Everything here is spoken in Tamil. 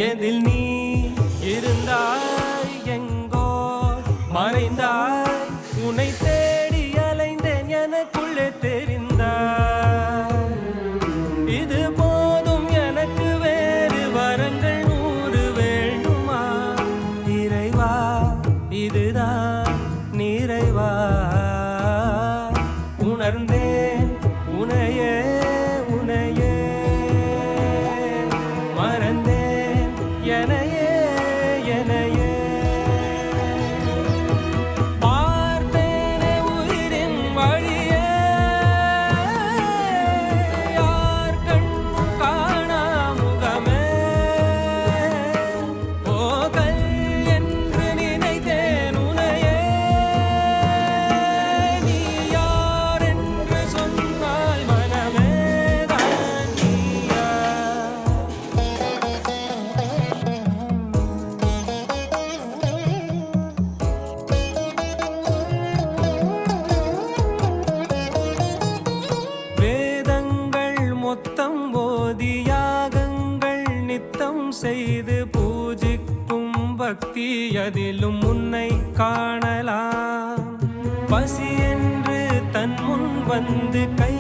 எதில் நீ இருந்தாய் எங்கோ மறைந்தாய் உன்னை தேடி அலைந்தேன் எனக்குள்ளே தெரிந்தாய் இது போதும் எனக்கு வேறு வரங்கள் 100 வேண்டுமா இறைவா இதுதான் நிறைவா உணர்ந்தேன் உனையே உனையே மறந்தேன் எனையே எனையே பார்த்தேனே உயிரின் வழியே யார் கண்ணும் காணா முகமே போகல் என்று நினைத்தேன் உனையே நீ யார் என்று சொன்னால் மனமே தான் நீயா வேதங்கள் மொத்தம் ஓதி யாகங்கள் நித்தம் செய்து பூஜிக்கும் பக்தி அதிலும் உன்னை காணலாம் பசி என்று தன் முன் வந்து கை